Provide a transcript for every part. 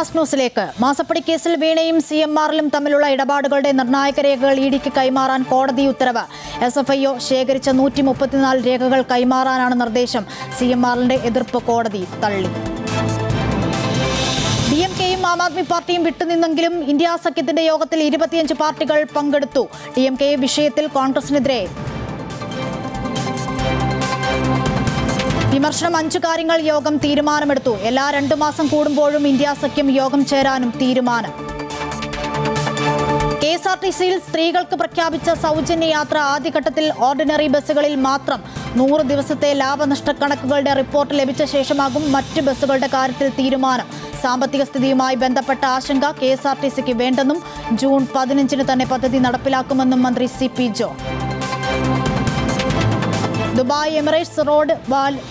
Fast ന്യൂസിലേക്ക്. മാസപ്പടി കേസിൽ വീണയും CMRലും തമ്മിലുള്ള ഇടപാടുകളുടെ നിർണായക രേഖകൾ ഇഡിക്ക് കൈമാറാൻ കോടതി ഉത്തരവ്. SFIO ശേഖരിച്ച 134 രേഖകൾ കൈമാറാനാണ് നിർദ്ദേശം. CMRലിന്റെ എതിർപ്പ് കോടതി തള്ളി. DMKയും ആം ആദ്മി പാർട്ടിയും വിട്ടുനിന്നെങ്കിലും ഇന്ത്യ സഖ്യത്തിന്റെ യോഗത്തിൽ 25 പാർട്ടികൾ പങ്കെടുത്തു. DMK വിഷയത്തിൽ കോൺഗ്രസിനെതിരെ വിമർശനം. 5 കാര്യങ്ങൾ യോഗം തീരുമാനമെടുത്തു. എല്ലാ 2 മാസം കൂടുമ്പോഴും ഇന്ത്യ സഖ്യം യോഗം ചേരാനും തീരുമാനം. KSRTCയിൽ സ്ത്രീകൾക്ക് പ്രഖ്യാപിച്ച സൗജന്യ യാത്ര ആദ്യഘട്ടത്തിൽ ഓർഡിനറി ബസ്സുകളിൽ മാത്രം. 100 ദിവസത്തെ ലാഭനഷ്ട കണക്കുകളുടെ റിപ്പോർട്ട് ലഭിച്ച ശേഷമാകും മറ്റ് ബസ്സുകളുടെ കാര്യത്തിൽ തീരുമാനം. സാമ്പത്തിക സ്ഥിതിയുമായി ബന്ധപ്പെട്ട ആശങ്ക KSRTCക്ക് വേണ്ടെന്നും ജൂൺ 15 തന്നെ പദ്ധതി നടപ്പിലാക്കുമെന്നും മന്ത്രി CP ജോൺ. ദുബായ് എമിറേറ്റ്സ്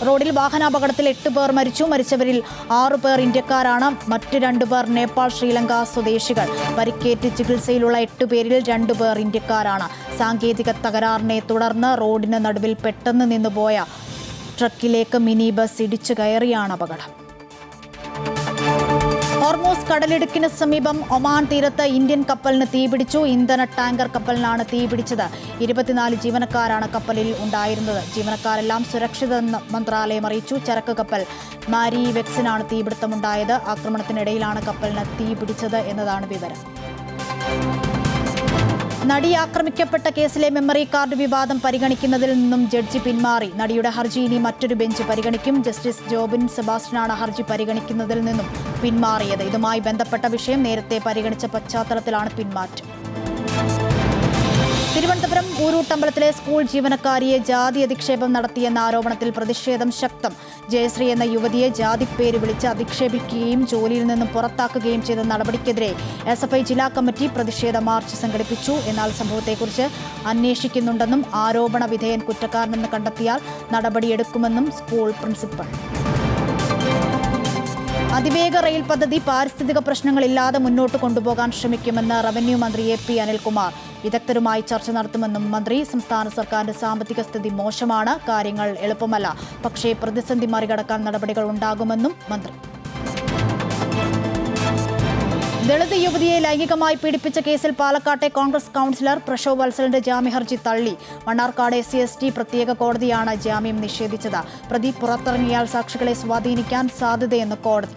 റോഡിൽ വാഹനാപകടത്തിൽ 8 പേർ മരിച്ചു. മരിച്ചവരിൽ 6 പേർ ഇന്ത്യക്കാരാണ്. മറ്റ് 2 പേർ നേപ്പാൾ, ശ്രീലങ്ക സ്വദേശികൾ. പരിക്കേറ്റ് ചികിത്സയിലുള്ള 8 പേരിൽ 2 പേർ ഇന്ത്യക്കാരാണ്. സാങ്കേതിക തകരാറിനെ തുടർന്ന് റോഡിന് നടുവിൽ പെട്ടെന്ന് നിന്നുപോയ ട്രക്കിലേക്ക് മിനി ബസ് ഇടിച്ചു കയറിയാണ് അപകടം. ഹോർമൂസ് കടലിടുക്കിന് സമീപം ഒമാൻ തീരത്ത് ഇന്ത്യൻ കപ്പലിന് തീപിടിച്ചു. ഇന്ധന ടാങ്കർ കപ്പലിനാണ് തീപിടിച്ചത്. 24 ജീവനക്കാരാണ് കപ്പലിൽ ഉണ്ടായിരുന്നത്. ജീവനക്കാരെല്ലാം സുരക്ഷിതമെന്ന് മന്ത്രാലയം അറിയിച്ചു. ചരക്ക് കപ്പൽ മാരി വെക്സിനാണ് തീപിടുത്തമുണ്ടായത്. ആക്രമണത്തിനിടയിലാണ് കപ്പലിന് തീപിടിച്ചത് എന്നതാണ് വിവരം. നടി ആക്രമിക്കപ്പെട്ട കേസിലെ മെമ്മറി കാർഡ് വിവാദം പരിഗണിക്കുന്നതിൽ നിന്നും ജഡ്ജി പിന്മാറി. നടിയുടെ ഹർജി ഇനി മറ്റൊരു ബെഞ്ച് പരിഗണിക്കും. ജസ്റ്റിസ് ജോബിൻ സെബാസ്റ്റ്യനാണ് ഹർജി പരിഗണിക്കുന്നതിൽ നിന്നും പിന്മാറിയത്. ഇതുമായി ബന്ധപ്പെട്ട വിഷയം നേരത്തെ പരിഗണിച്ച പശ്ചാത്തലത്തിലാണ് പിന്മാറ്റം. തിരുവനന്തപുരം ഊരൂട്ടമ്പലത്തിലെ സ്കൂൾ ജീവനക്കാരിയെ ജാതി അധിക്ഷേപം നടത്തിയെന്ന ആരോപണത്തിൽ പ്രതിഷേധം ശക്തം. ജയശ്രീ എന്ന യുവതിയെ ജാതിപ്പേര് വിളിച്ച് അധിക്ഷേപിക്കുകയും ജോലിയിൽ നിന്നും പുറത്താക്കുകയും ചെയ്ത നടപടിക്കെതിരെ SFI ജില്ലാ കമ്മിറ്റി പ്രതിഷേധ മാർച്ച് സംഘടിപ്പിച്ചു. എന്നാൽ സംഭവത്തെക്കുറിച്ച് അന്വേഷിക്കുന്നുണ്ടെന്നും ആരോപണ വിധേയൻ കുറ്റക്കാരനെന്ന് കണ്ടെത്തിയാൽ നടപടിയെടുക്കുമെന്നും സ്കൂൾ പ്രിൻസിപ്പൽ. അതിവേഗ റെയിൽ പദ്ധതി പാരിസ്ഥിതിക പ്രശ്നങ്ങളില്ലാതെ മുന്നോട്ട് കൊണ്ടുപോകാൻ ശ്രമിക്കുമെന്ന് റവന്യൂ മന്ത്രി AP അനിൽകുമാർ. വിദഗ്ധരുമായി ചർച്ച നടത്തുമെന്നും മന്ത്രി. സംസ്ഥാന സർക്കാരിന്റെ സാമ്പത്തിക സ്ഥിതി മോശമാണ്. കാര്യങ്ങൾ എളുപ്പമല്ല. പക്ഷേ പ്രതിസന്ധി മറികടക്കാൻ നടപടികൾ ഉണ്ടാകുമെന്നും മന്ത്രി. ദളിത് യുവതിയെ ലൈംഗികമായി പീഡിപ്പിച്ച കേസിൽ പാലക്കാട്ടെ കോൺഗ്രസ് കൗൺസിലർ പ്രശോഭ് വത്സലിന്റെ ജാമ്യഹർജി തള്ളി. മണ്ണാർക്കാട് SC/ST പ്രത്യേക കോടതിയാണ് ജാമ്യം നിഷേധിച്ചത്. പ്രതി പുറത്തിറങ്ങിയാൽ സാക്ഷികളെ സ്വാധീനിക്കാൻ സാധ്യതയെന്ന് കോടതി.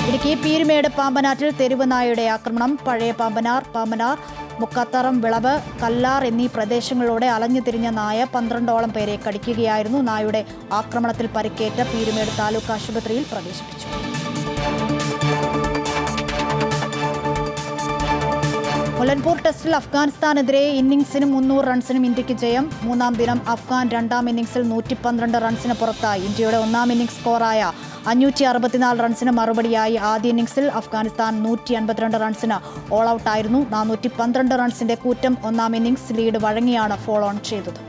ഇടുക്കി പീരുമേട് പാമ്പനാറ്റിൽ തെരുവ് നായയുടെ ആക്രമണം. പഴയ പാമ്പനാർ മുക്കത്തറം, വിളവ്, കല്ലാർ എന്നീ പ്രദേശങ്ങളിലൂടെ അലഞ്ഞു തിരിഞ്ഞ നായ 12ഓളം പേരെ കടിക്കുകയായിരുന്നു. നായയുടെ ആക്രമണത്തിൽ പരിക്കേറ്റ പീരുമേട് താലൂക്ക് ആശുപത്രിയിൽ പ്രവേശിപ്പിച്ചു. മുലൻപൂർ ടെസ്റ്റിൽ അഫ്ഗാനിസ്ഥാനെതിരെ ഇന്നിംഗ്സിനും 300 റൺസിനും ഇന്ത്യക്ക് ജയം. 3-ാം ദിനം അഫ്ഗാൻ 2-ാം ഇന്നിംഗ്സിൽ 112 റൺസിന് പുറത്തായി. ഇന്ത്യയുടെ 1-ാം ഇന്നിംഗ്സ് സ്കോറായ 564 റൺസിന് മറുപടിയായി ആദ്യ ഇന്നിംഗ്സിൽ അഫ്ഗാനിസ്ഥാൻ 152 റൺസിന് ഓൾ ഔട്ടായിരുന്നു. 412 റൺസിന്റെ കൂറ്റം 1-ാം ഇന്നിംഗ്സ് ലീഡ് വഴങ്ങിയാണ് ഫോളോ ഓൺ ചെയ്തത്.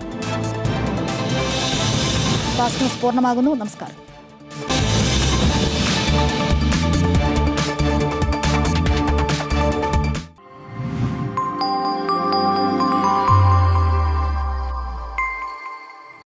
ഫാസ്റ്റ് ന്യൂസ് പൂർണ്ണമാകുന്നു. നമസ്കാരം.